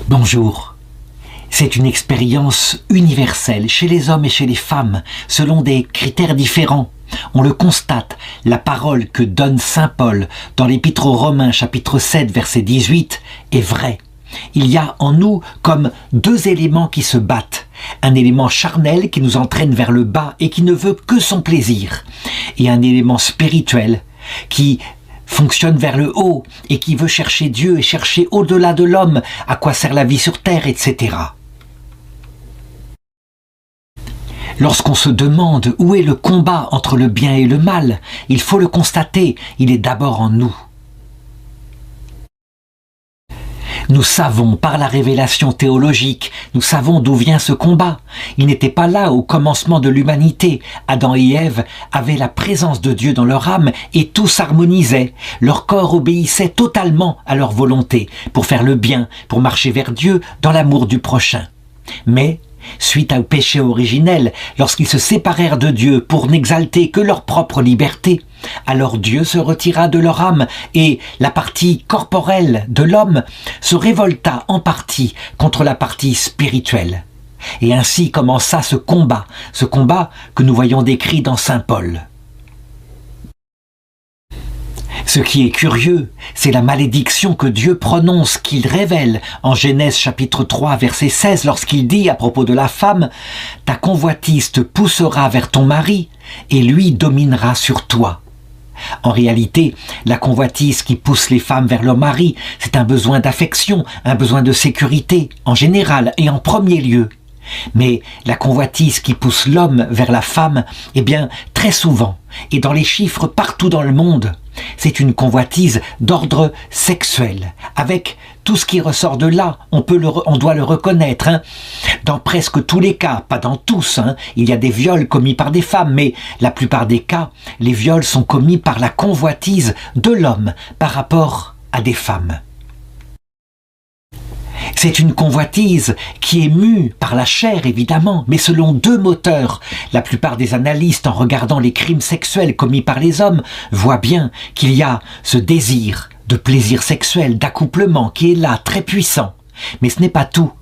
Bonjour. C'est une expérience universelle chez les hommes et chez les femmes, selon des critères différents. On le constate, la parole que donne saint Paul dans l'Épître aux Romains chapitre 7 verset 18 est vraie. Il y a en nous comme deux éléments qui se battent. Un élément charnel qui nous entraîne vers le bas et qui ne veut que son plaisir. Et un élément spirituel qui fonctionne vers le haut et qui veut chercher Dieu et chercher au-delà de l'homme, à quoi sert la vie sur terre, etc. Lorsqu'on se demande où est le combat entre le bien et le mal, il faut le constater, il est d'abord en nous. Nous savons par la révélation théologique, nous savons d'où vient ce combat. Il n'était pas là au commencement de l'humanité. Adam et Ève avaient la présence de Dieu dans leur âme et tout s'harmonisait. Leur corps obéissait totalement à leur volonté pour faire le bien, pour marcher vers Dieu dans l'amour du prochain. Mais, suite au péché originel, lorsqu'ils se séparèrent de Dieu pour n'exalter que leur propre liberté, alors Dieu se retira de leur âme et la partie corporelle de l'homme se révolta en partie contre la partie spirituelle. Et ainsi commença ce combat que nous voyons décrit dans saint Paul. Ce qui est curieux, c'est la malédiction que Dieu prononce, qu'il révèle en Genèse chapitre 3 verset 16 lorsqu'il dit à propos de la femme « Ta convoitise te poussera vers ton mari et lui dominera sur toi ». En réalité, la convoitise qui pousse les femmes vers leur mari, c'est un besoin d'affection, un besoin de sécurité, en général et en premier lieu. Mais la convoitise qui pousse l'homme vers la femme, eh bien, très souvent, et dans les chiffres partout dans le monde, c'est une convoitise d'ordre sexuel, avec tout ce qui ressort de là, on doit le reconnaître. Dans presque tous les cas, pas dans tous, il y a des viols commis par des femmes, mais la plupart des cas, les viols sont commis par la convoitise de l'homme par rapport à des femmes. C'est une convoitise qui est mue par la chair, évidemment, mais selon deux moteurs. La plupart des analystes, en regardant les crimes sexuels commis par les hommes, voient bien qu'il y a ce désir de plaisir sexuel, d'accouplement, qui est là, très puissant. Mais ce n'est pas tout.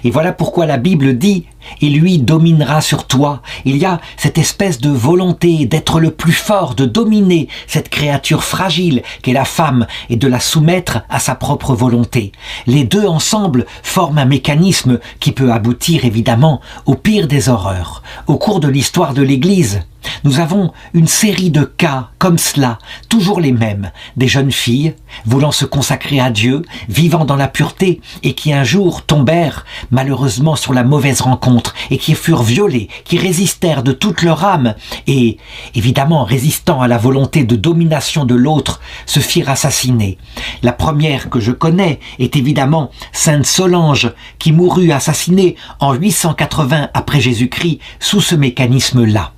Et voilà pourquoi la Bible dit « Et lui dominera sur toi ». Il y a cette espèce de volonté d'être le plus fort, de dominer cette créature fragile qu'est la femme et de la soumettre à sa propre volonté. Les deux ensemble forment un mécanisme qui peut aboutir évidemment au pire des horreurs. Au cours de l'histoire de l'Église, nous avons une série de cas comme cela, toujours les mêmes, des jeunes filles voulant se consacrer à Dieu, vivant dans la pureté et qui un jour tombèrent malheureusement sur la mauvaise rencontre et qui furent violées, qui résistèrent de toute leur âme et, évidemment, résistant à la volonté de domination de l'autre, se firent assassiner. La première que je connais est évidemment Sainte Solange qui mourut assassinée en 880 après Jésus-Christ sous ce mécanisme-là.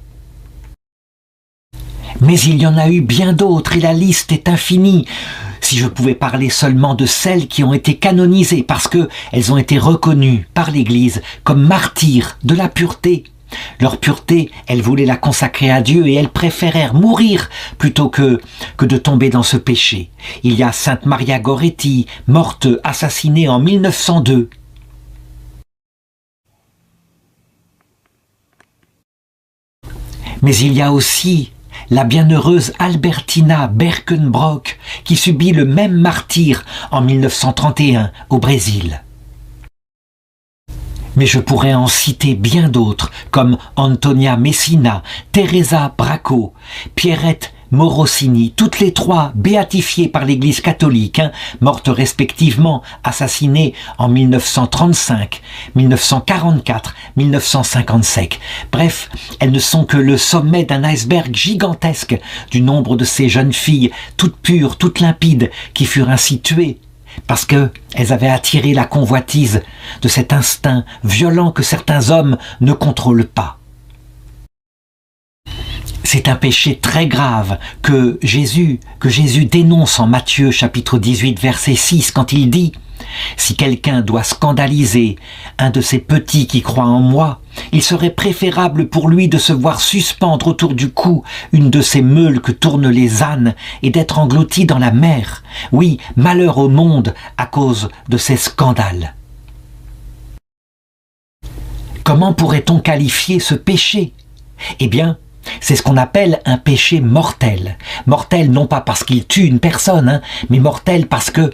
Mais il y en a eu bien d'autres et la liste est infinie. Si je pouvais parler seulement de celles qui ont été canonisées parce qu'elles ont été reconnues par l'Église comme martyrs de la pureté. Leur pureté, elles voulaient la consacrer à Dieu et elles préférèrent mourir plutôt que de tomber dans ce péché. Il y a Sainte Maria Goretti, morte assassinée en 1902. Mais il y a aussi la bienheureuse Albertina Berkenbrock qui subit le même martyre en 1931 au Brésil. Mais je pourrais en citer bien d'autres comme Antonia Messina, Teresa Bracco, Pierrette Morosini, toutes les trois béatifiées par l'Église catholique, mortes respectivement, assassinées en 1935, 1944, 1955. Bref, elles ne sont que le sommet d'un iceberg gigantesque du nombre de ces jeunes filles, toutes pures, toutes limpides, qui furent ainsi tuées parce qu'elles avaient attiré la convoitise de cet instinct violent que certains hommes ne contrôlent pas. C'est un péché très grave que Jésus dénonce en Matthieu chapitre 18 verset 6 quand il dit « Si quelqu'un doit scandaliser un de ces petits qui croient en moi, il serait préférable pour lui de se voir suspendre autour du cou une de ces meules que tournent les ânes et d'être englouti dans la mer. Oui, malheur au monde à cause de ces scandales. » Comment pourrait-on qualifier ce péché? Eh bien, c'est ce qu'on appelle un péché mortel. Mortel non pas parce qu'il tue une personne, mais mortel parce que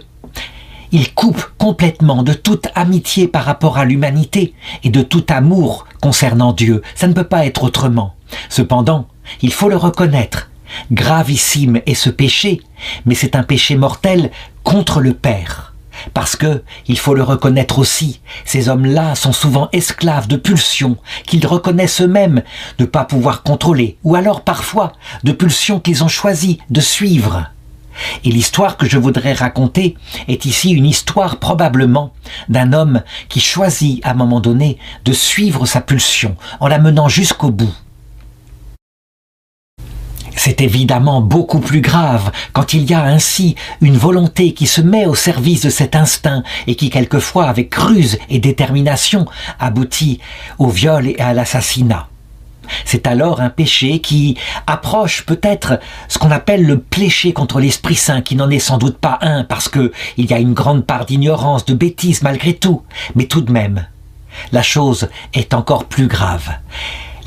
il coupe complètement de toute amitié par rapport à l'humanité et de tout amour concernant Dieu. Ça ne peut pas être autrement. Cependant, il faut le reconnaître. Gravissime est ce péché, mais c'est un péché mortel contre le Père. Parce que, il faut le reconnaître aussi, ces hommes-là sont souvent esclaves de pulsions qu'ils reconnaissent eux-mêmes ne pas pouvoir contrôler, ou alors parfois de pulsions qu'ils ont choisi de suivre. Et l'histoire que je voudrais raconter est ici une histoire probablement d'un homme qui choisit à un moment donné de suivre sa pulsion en la menant jusqu'au bout. C'est évidemment beaucoup plus grave quand il y a ainsi une volonté qui se met au service de cet instinct et qui quelquefois avec ruse et détermination aboutit au viol et à l'assassinat. C'est alors un péché qui approche peut-être ce qu'on appelle le péché contre l'Esprit Saint, qui n'en est sans doute pas un, parce que il y a une grande part d'ignorance, de bêtise malgré tout. Mais tout de même, la chose est encore plus grave.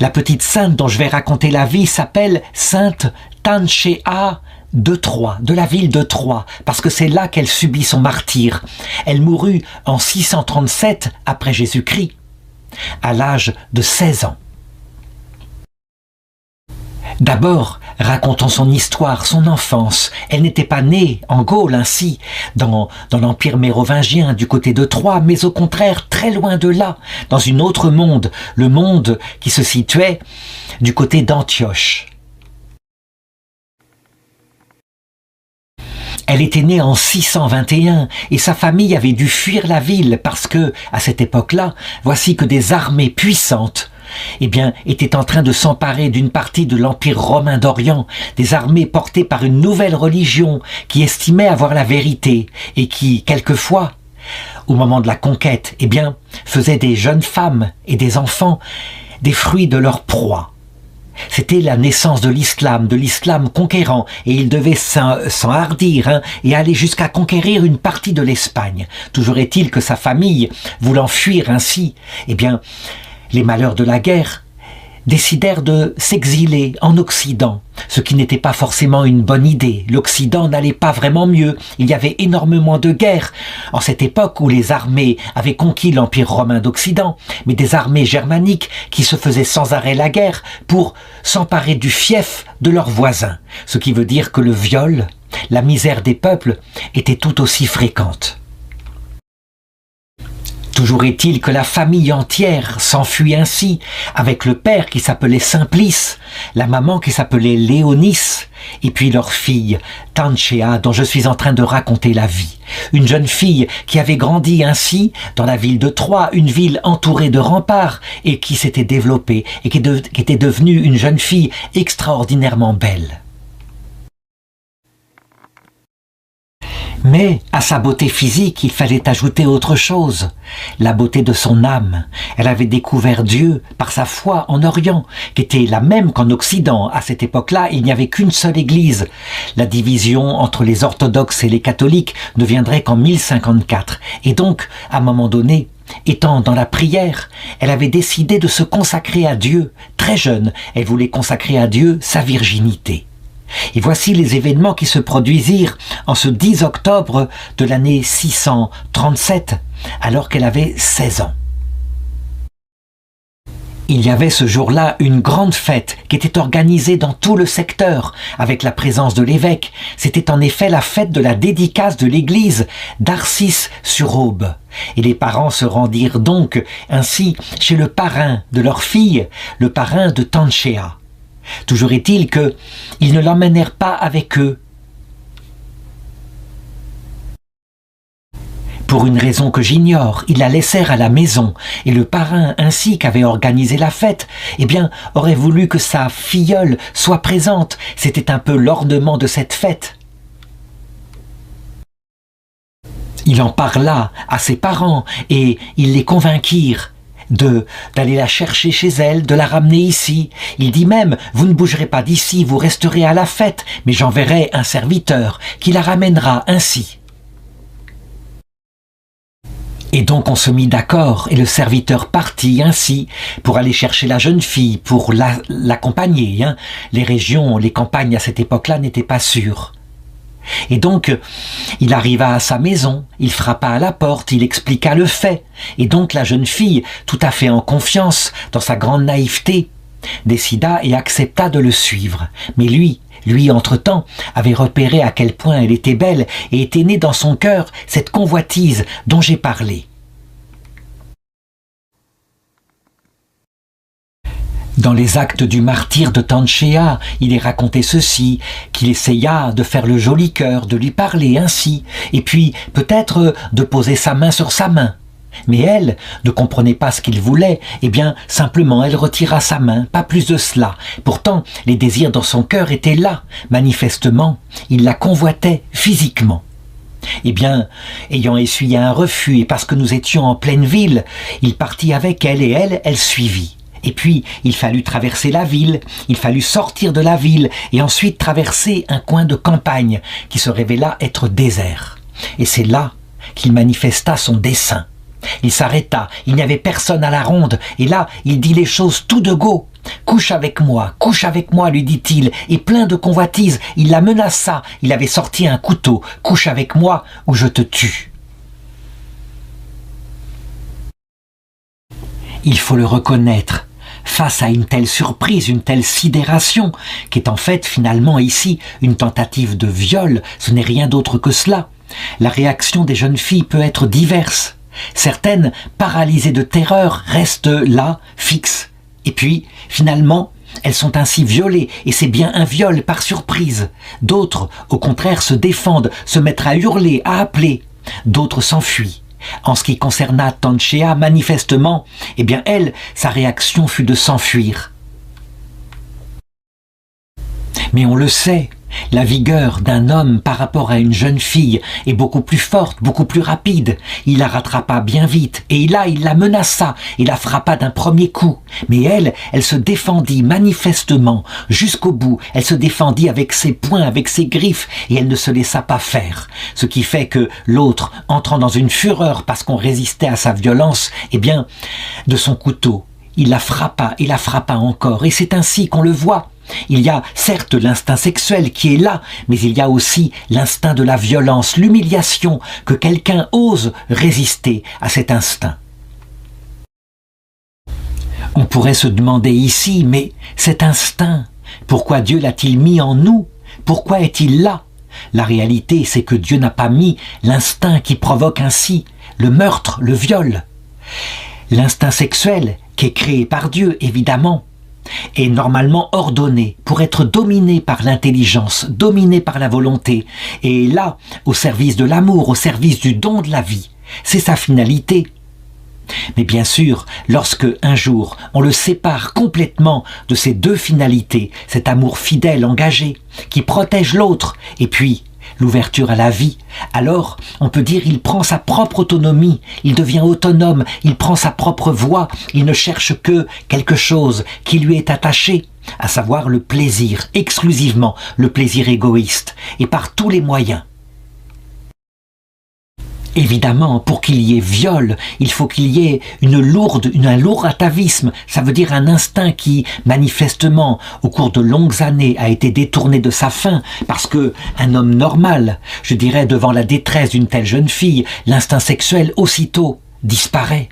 La petite sainte dont je vais raconter la vie s'appelle Sainte Tanchéa de Troyes, de la ville de Troyes, parce que c'est là qu'elle subit son martyre. Elle mourut en 637 après Jésus-Christ, à l'âge de 16 ans. D'abord, racontons son histoire, son enfance. Elle n'était pas née en Gaule ainsi, dans l'empire mérovingien du côté de Troyes, mais au contraire très loin de là, dans un autre monde, le monde qui se situait du côté d'Antioche. Elle était née en 621 et sa famille avait dû fuir la ville parce que, à cette époque-là, voici que des armées puissantes étaient en train de s'emparer d'une partie de l'Empire romain d'Orient, des armées portées par une nouvelle religion qui estimait avoir la vérité et qui, quelquefois, au moment de la conquête, faisait des jeunes femmes et des enfants des fruits de leur proie. C'était la naissance de l'islam conquérant, et il devait s'enhardir et aller jusqu'à conquérir une partie de l'Espagne. Toujours est-il que sa famille, voulant fuir ainsi, les malheurs de la guerre, décidèrent de s'exiler en Occident, ce qui n'était pas forcément une bonne idée. L'Occident n'allait pas vraiment mieux. Il y avait énormément de guerres en cette époque où les armées avaient conquis l'Empire romain d'Occident, mais des armées germaniques qui se faisaient sans arrêt la guerre pour s'emparer du fief de leurs voisins. Ce qui veut dire que le viol, la misère des peuples était tout aussi fréquente. Toujours est-il que la famille entière s'enfuit ainsi, avec le père qui s'appelait Simplice, la maman qui s'appelait Léonice, et puis leur fille, Tanchéa, dont je suis en train de raconter la vie. Une jeune fille qui avait grandi ainsi dans la ville de Troyes, une ville entourée de remparts, et qui s'était développée, et qui était devenue une jeune fille extraordinairement belle. Mais à sa beauté physique, il fallait ajouter autre chose, la beauté de son âme. Elle avait découvert Dieu par sa foi en Orient, qui était la même qu'en Occident. À cette époque-là, il n'y avait qu'une seule église. La division entre les orthodoxes et les catholiques ne viendrait qu'en 1054. Et donc, à un moment donné, étant dans la prière, elle avait décidé de se consacrer à Dieu. Très jeune, elle voulait consacrer à Dieu sa virginité. Et voici les événements qui se produisirent en ce 10 octobre de l'année 637, alors qu'elle avait 16 ans. Il y avait ce jour-là une grande fête qui était organisée dans tout le secteur, avec la présence de l'évêque. C'était en effet la fête de la dédicace de l'église d'Arcis-sur-Aube. Et les parents se rendirent donc ainsi chez le parrain de leur fille, le parrain de Tanchéa. Toujours est-il qu'ils ne l'emmènèrent pas avec eux. Pour une raison que j'ignore, ils la laissèrent à la maison, et le parrain ainsi qu'avait organisé la fête, aurait voulu que sa filleule soit présente. C'était un peu l'ornement de cette fête. Il en parla à ses parents, et ils les convainquirent d'aller la chercher chez elle, de la ramener ici. Il dit même, vous ne bougerez pas d'ici, vous resterez à la fête, mais j'enverrai un serviteur qui la ramènera ainsi. Et donc on se mit d'accord et le serviteur partit ainsi pour aller chercher la jeune fille, pour l'accompagner. Les régions, les campagnes à cette époque-là n'étaient pas sûres. Et donc, il arriva à sa maison, il frappa à la porte, il expliqua le fait. Et donc la jeune fille, tout à fait en confiance, dans sa grande naïveté, décida et accepta de le suivre. Mais lui, entre-temps, avait repéré à quel point elle était belle et était née dans son cœur cette convoitise dont j'ai parlé. Dans les actes du martyr de Tanchea, il est raconté ceci, qu'il essaya de faire le joli cœur, de lui parler ainsi, et puis peut-être de poser sa main sur sa main. Mais elle ne comprenait pas ce qu'il voulait, simplement elle retira sa main, pas plus de cela. Pourtant, les désirs dans son cœur étaient là, manifestement, il la convoitait physiquement. Ayant essuyé un refus, et parce que nous étions en pleine ville, il partit avec elle et elle suivit. Et puis, il fallut traverser la ville, il fallut sortir de la ville et ensuite traverser un coin de campagne qui se révéla être désert. Et c'est là qu'il manifesta son dessein. Il s'arrêta, il n'y avait personne à la ronde, et là, il dit les choses tout de go. « couche avec moi, lui dit-il, et plein de convoitise, il la menaça, il avait sorti un couteau, couche avec moi ou je te tue. » Il faut le reconnaître. Face à une telle surprise, une telle sidération, qui est en fait finalement ici une tentative de viol, ce n'est rien d'autre que cela. La réaction des jeunes filles peut être diverse. Certaines, paralysées de terreur, restent là, fixes. Et puis, finalement, elles sont ainsi violées, et c'est bien un viol par surprise. D'autres, au contraire, se défendent, se mettent à hurler, à appeler. D'autres s'enfuient. En ce qui concerna Tanchea, manifestement, elle, sa réaction fut de s'enfuir. Mais on le sait, la vigueur d'un homme par rapport à une jeune fille est beaucoup plus forte, beaucoup plus rapide. Il la rattrapa bien vite, et là, il la menaça et la frappa d'un premier coup. Mais elle se défendit manifestement, jusqu'au bout. Elle se défendit avec ses poings, avec ses griffes, et elle ne se laissa pas faire. Ce qui fait que l'autre, entrant dans une fureur parce qu'on résistait à sa violence, de son couteau, il la frappa encore, et c'est ainsi qu'on le voit. Il y a certes l'instinct sexuel qui est là, mais il y a aussi l'instinct de la violence, l'humiliation, que quelqu'un ose résister à cet instinct. On pourrait se demander ici, mais cet instinct, pourquoi Dieu l'a-t-il mis en nous? Pourquoi est-il là? La réalité, c'est que Dieu n'a pas mis l'instinct qui provoque ainsi le meurtre, le viol. L'instinct sexuel, qui est créé par Dieu, évidemment, est normalement ordonné pour être dominé par l'intelligence, dominé par la volonté, et est là, au service de l'amour, au service du don de la vie. C'est sa finalité. Mais bien sûr, lorsque, un jour, on le sépare complètement de ces deux finalités, cet amour fidèle, engagé, qui protège l'autre, et puis l'ouverture à la vie, alors on peut dire il prend sa propre autonomie, il devient autonome, il prend sa propre voie, il ne cherche que quelque chose qui lui est attaché, à savoir le plaisir, exclusivement le plaisir égoïste, et par tous les moyens. Évidemment, pour qu'il y ait viol, il faut qu'il y ait un lourd atavisme, ça veut dire un instinct qui, manifestement, au cours de longues années, a été détourné de sa fin, parce que un homme normal, je dirais devant la détresse d'une telle jeune fille, l'instinct sexuel aussitôt disparaît.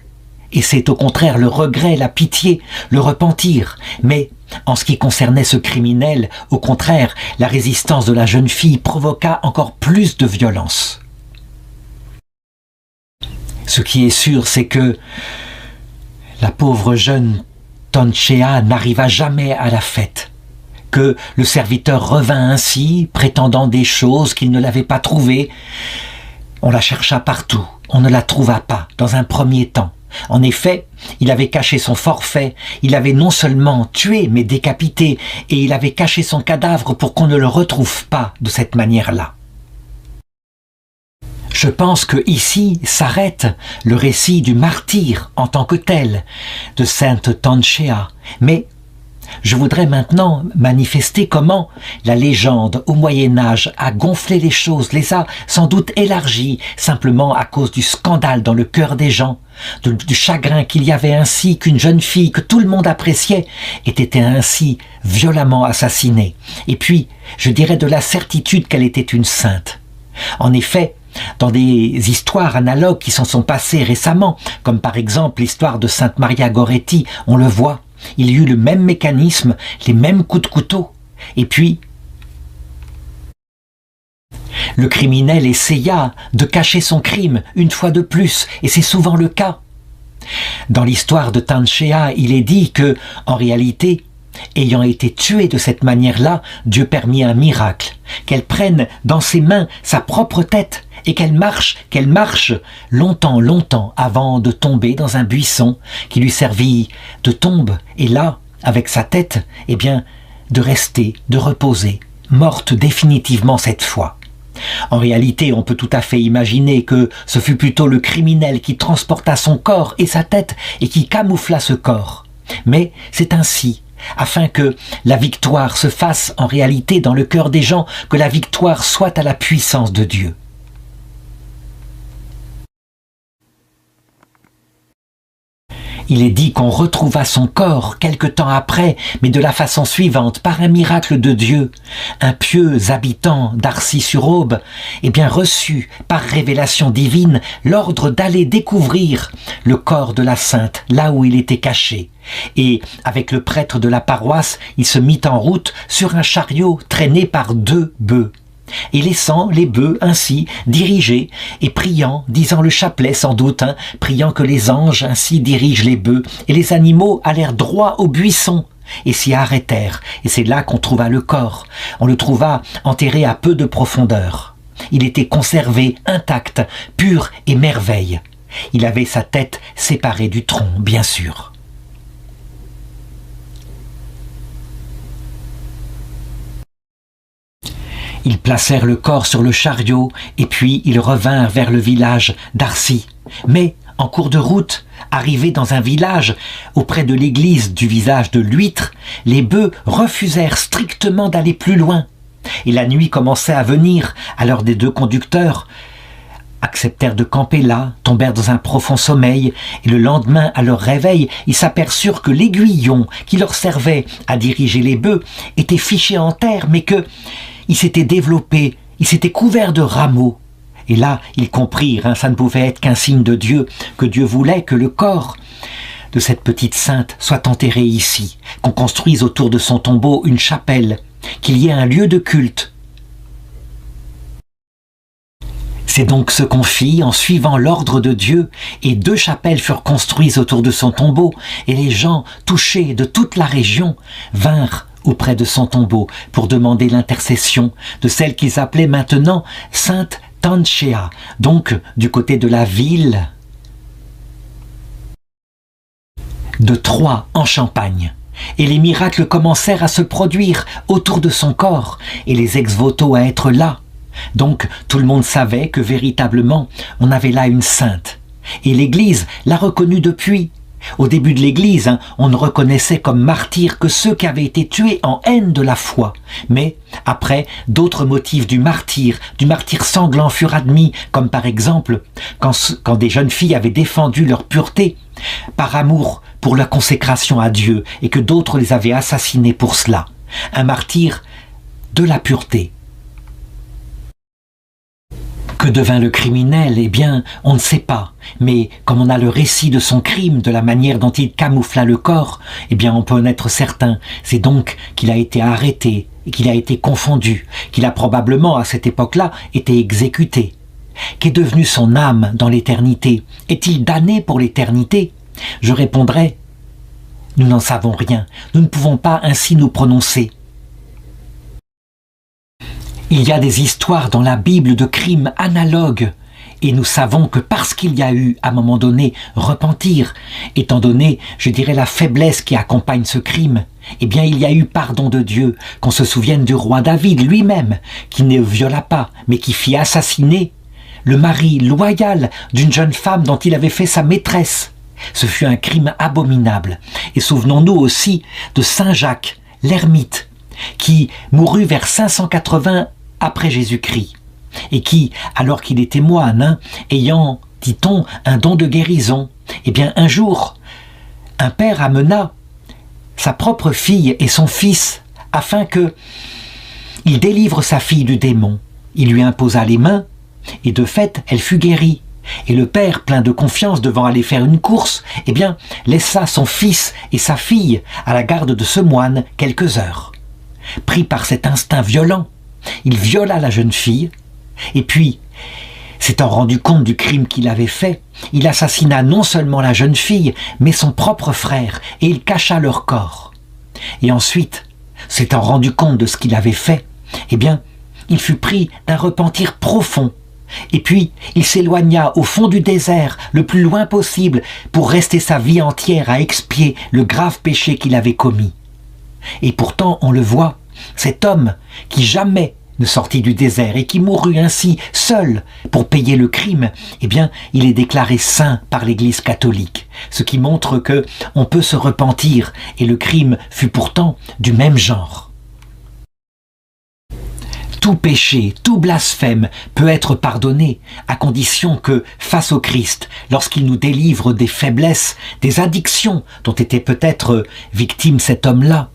Et c'est au contraire le regret, la pitié, le repentir. Mais, en ce qui concernait ce criminel, au contraire, la résistance de la jeune fille provoqua encore plus de violence. Ce qui est sûr, c'est que la pauvre jeune Tanchea n'arriva jamais à la fête, que le serviteur revint ainsi, prétendant des choses qu'il ne l'avait pas trouvées. On la chercha partout, on ne la trouva pas, dans un premier temps. En effet, il avait caché son forfait, il avait non seulement tué, mais décapité, et il avait caché son cadavre pour qu'on ne le retrouve pas de cette manière-là. Je pense que ici s'arrête le récit du martyr en tant que tel de sainte Tanchea, mais Je voudrais maintenant manifester comment la légende au Moyen-Âge a gonflé les choses, les a sans doute élargies, simplement à cause du scandale dans le cœur des gens, du chagrin qu'il y avait ainsi qu'une jeune fille que tout le monde appréciait ait été ainsi violemment assassinée. Et puis, je dirais de la certitude qu'elle était une sainte. En effet, dans des histoires analogues qui s'en sont passées récemment, comme par exemple l'histoire de Sainte Maria Goretti, on le voit, il y eut le même mécanisme, les mêmes coups de couteau. Et puis, le criminel essaya de cacher son crime une fois de plus, et c'est souvent le cas. Dans l'histoire de Tanchea, il est dit que, en réalité, ayant été tuée de cette manière-là, Dieu permit un miracle, qu'elle prenne dans ses mains sa propre tête et qu'elle marche longtemps avant de tomber dans un buisson qui lui servit de tombe, et là, avec sa tête, eh bien, de rester, de reposer, morte définitivement cette fois. En réalité, on peut tout à fait imaginer que ce fut plutôt le criminel qui transporta son corps et sa tête et qui camoufla ce corps. Mais c'est ainsi, afin que la victoire se fasse en réalité dans le cœur des gens, que la victoire soit à la puissance de Dieu. Il est dit qu'on retrouva son corps quelque temps après, mais de la façon suivante, par un miracle de Dieu. Un pieux habitant d'Arcy-sur-Aube, reçut par révélation divine l'ordre d'aller découvrir le corps de la sainte, là où il était caché. Et avec le prêtre de la paroisse, il se mit en route sur un chariot traîné par 2 bœufs. Et laissant les bœufs ainsi dirigés et priant, disant le chapelet sans doute, priant que les anges ainsi dirigent les bœufs, et les animaux allèrent droit au buisson et s'y arrêtèrent. Et c'est là qu'on trouva le corps. On le trouva enterré à peu de profondeur. Il était conservé intact, pur et merveille. Il avait sa tête séparée du tronc, bien sûr. Ils placèrent le corps sur le chariot et puis ils revinrent vers le village d'Arcy. Mais, en cours de route, arrivés dans un village, auprès de l'église du visage de l'huître, les bœufs refusèrent strictement d'aller plus loin. Et la nuit commençait à venir, alors des 2 conducteurs acceptèrent de camper là, tombèrent dans un profond sommeil, et le lendemain, à leur réveil, ils s'aperçurent que l'aiguillon qui leur servait à diriger les bœufs était fiché en terre, mais que il s'était développé, il s'était couvert de rameaux. Et là, ils comprirent, ça ne pouvait être qu'un signe de Dieu, que Dieu voulait que le corps de cette petite sainte soit enterré ici, qu'on construise autour de son tombeau une chapelle, qu'il y ait un lieu de culte. C'est donc ce qu'on fit en suivant l'ordre de Dieu, et 2 chapelles furent construites autour de son tombeau, et les gens touchés de toute la région vinrent auprès de son tombeau pour demander l'intercession de celle qu'ils appelaient maintenant Sainte Tanchea, donc du côté de la ville de Troyes en Champagne. Et les miracles commencèrent à se produire autour de son corps et les ex-voto à être là. Donc tout le monde savait que véritablement on avait là une sainte. Et l'Église l'a reconnue depuis. Au début de l'Église, on ne reconnaissait comme martyrs que ceux qui avaient été tués en haine de la foi. Mais après, d'autres motifs du martyr sanglant furent admis, comme par exemple quand des jeunes filles avaient défendu leur pureté par amour pour la consécration à Dieu et que d'autres les avaient assassinées pour cela. Un martyr de la pureté. Que devint le criminel? Eh bien, on ne sait pas. Mais comme on a le récit de son crime, de la manière dont il camoufla le corps, eh bien, on peut en être certain. C'est donc qu'il a été arrêté et qu'il a été confondu, qu'il a probablement, à cette époque-là, été exécuté. Qu'est devenue son âme dans l'éternité? Est-il damné pour l'éternité? Je répondrai, nous n'en savons rien. Nous ne pouvons pas ainsi nous prononcer. Il y a des histoires dans la Bible de crimes analogues, et nous savons que parce qu'il y a eu, à un moment donné, repentir, étant donné, je dirais, la faiblesse qui accompagne ce crime, eh bien il y a eu pardon de Dieu, qu'on se souvienne du roi David lui-même, qui ne viola pas, mais qui fit assassiner le mari loyal d'une jeune femme dont il avait fait sa maîtresse. Ce fut un crime abominable. Et souvenons-nous aussi de Saint Jacques, l'ermite, qui mourut vers 580 après Jésus-Christ, et qui, alors qu'il était moine, ayant, dit-on, un don de guérison, eh bien un jour, un père amena sa propre fille et son fils afin que il délivre sa fille du démon. Il lui imposa les mains, et de fait, elle fut guérie. Et le père, plein de confiance, devant aller faire une course, eh bien, laissa son fils et sa fille à la garde de ce moine quelques heures. Pris par cet instinct violent, il viola la jeune fille, et puis, s'étant rendu compte du crime qu'il avait fait, il assassina non seulement la jeune fille, mais son propre frère, et il cacha leur corps. Et ensuite, s'étant rendu compte de ce qu'il avait fait, eh bien, il fut pris d'un repentir profond. Et puis, il s'éloigna au fond du désert, le plus loin possible, pour rester sa vie entière à expier le grave péché qu'il avait commis. Et pourtant, on le voit, cet homme qui jamais ne sortit du désert et qui mourut ainsi seul pour payer le crime, eh bien, il est déclaré saint par l'Église catholique, ce qui montre que on peut se repentir et le crime fut pourtant du même genre. Tout péché, tout blasphème peut être pardonné à condition que, face au Christ, lorsqu'il nous délivre des faiblesses, des addictions dont était peut-être victime cet homme-là,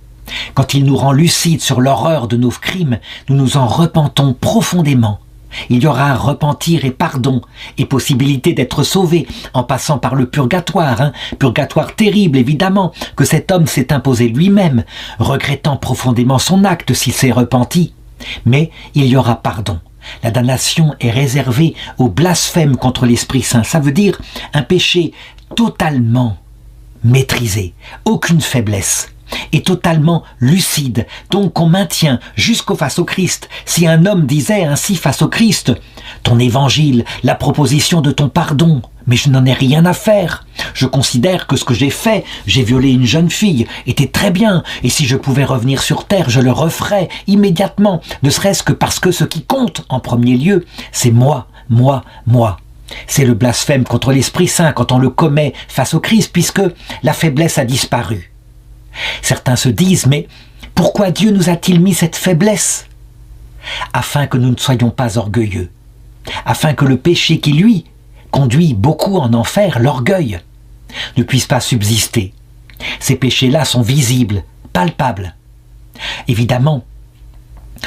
quand il nous rend lucides sur l'horreur de nos crimes, nous nous en repentons profondément. Il y aura repentir et pardon et possibilité d'être sauvé en passant par le purgatoire, purgatoire terrible évidemment que cet homme s'est imposé lui-même, regrettant profondément son acte s'il s'est repenti. Mais il y aura pardon. La damnation est réservée au blasphème contre l'Esprit Saint. Ça veut dire un péché totalement maîtrisé, aucune faiblesse, et totalement lucide, donc qu'on maintient jusqu'au face au Christ. Si un homme disait ainsi face au Christ, « Ton évangile, la proposition de ton pardon, mais je n'en ai rien à faire. Je considère que ce que j'ai fait, j'ai violé une jeune fille, était très bien, et si je pouvais revenir sur terre, je le referais immédiatement, ne serait-ce que parce que ce qui compte en premier lieu, c'est moi, moi, moi. » C'est le blasphème contre l'Esprit Saint quand on le commet face au Christ, puisque la faiblesse a disparu. Certains se disent, mais pourquoi Dieu nous a-t-il mis cette faiblesse? Afin que nous ne soyons pas orgueilleux, afin que le péché qui, lui, conduit beaucoup en enfer, l'orgueil, ne puisse pas subsister. Ces péchés-là sont visibles, palpables. Évidemment,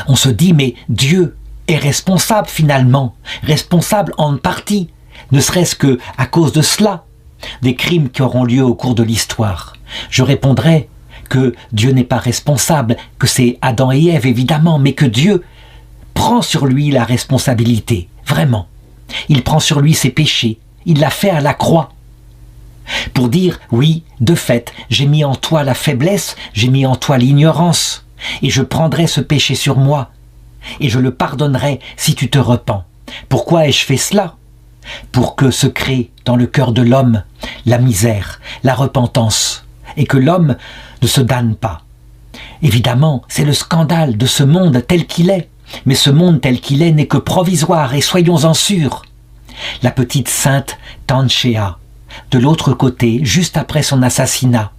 on se dit, mais Dieu est responsable finalement, responsable en partie, ne serait-ce que à cause de cela, des crimes qui auront lieu au cours de l'histoire. Je répondrai que Dieu n'est pas responsable, que c'est Adam et Ève évidemment, mais que Dieu prend sur lui la responsabilité, vraiment. Il prend sur lui ses péchés, il l'a fait à la croix. Pour dire, oui, de fait, j'ai mis en toi la faiblesse, j'ai mis en toi l'ignorance, et je prendrai ce péché sur moi, et je le pardonnerai si tu te repens. Pourquoi ai-je fait cela? Pour que se crée dans le cœur de l'homme la misère, la repentance, et que l'homme ne se damne pas. Évidemment, c'est le scandale de ce monde tel qu'il est, mais ce monde tel qu'il est n'est que provisoire, et soyons-en sûrs. La petite sainte Tanchea, de l'autre côté, juste après son assassinat,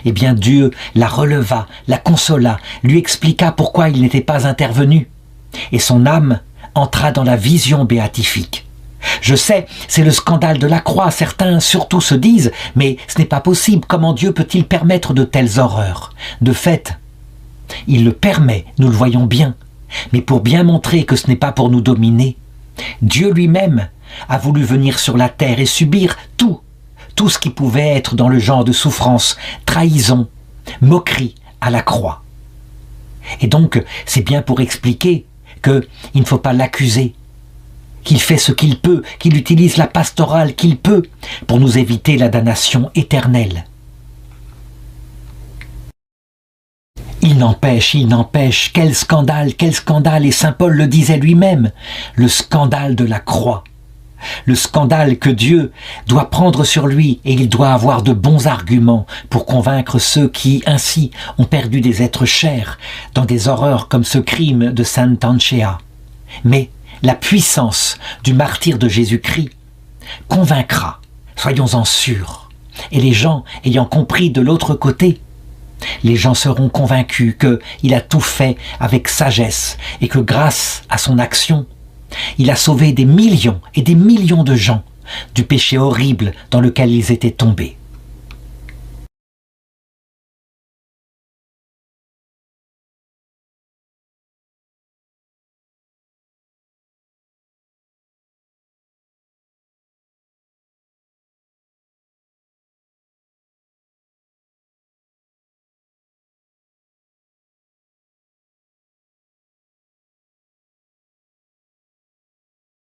eh bien Dieu la releva, la consola, lui expliqua pourquoi il n'était pas intervenu, et son âme entra dans la vision béatifique. Je sais, c'est le scandale de la croix, certains surtout se disent, mais ce n'est pas possible, comment Dieu peut-il permettre de telles horreurs? De fait, il le permet, nous le voyons bien, mais pour bien montrer que ce n'est pas pour nous dominer, Dieu lui-même a voulu venir sur la terre et subir tout ce qui pouvait être dans le genre de souffrance, trahison, moquerie à la croix. Et donc, c'est bien pour expliquer qu'il ne faut pas l'accuser, qu'il fait ce qu'il peut, qu'il utilise la pastorale qu'il peut pour nous éviter la damnation éternelle. Il n'empêche, quel scandale, et saint Paul le disait lui-même, le scandale de la croix. Le scandale que Dieu doit prendre sur lui, et il doit avoir de bons arguments pour convaincre ceux qui, ainsi, ont perdu des êtres chers dans des horreurs comme ce crime de Sainte Tanchea. Mais la puissance du martyre de Jésus-Christ convaincra, soyons-en sûrs. Et les gens ayant compris de l'autre côté, les gens seront convaincus qu'il a tout fait avec sagesse et que grâce à son action, il a sauvé des millions et des millions de gens du péché horrible dans lequel ils étaient tombés.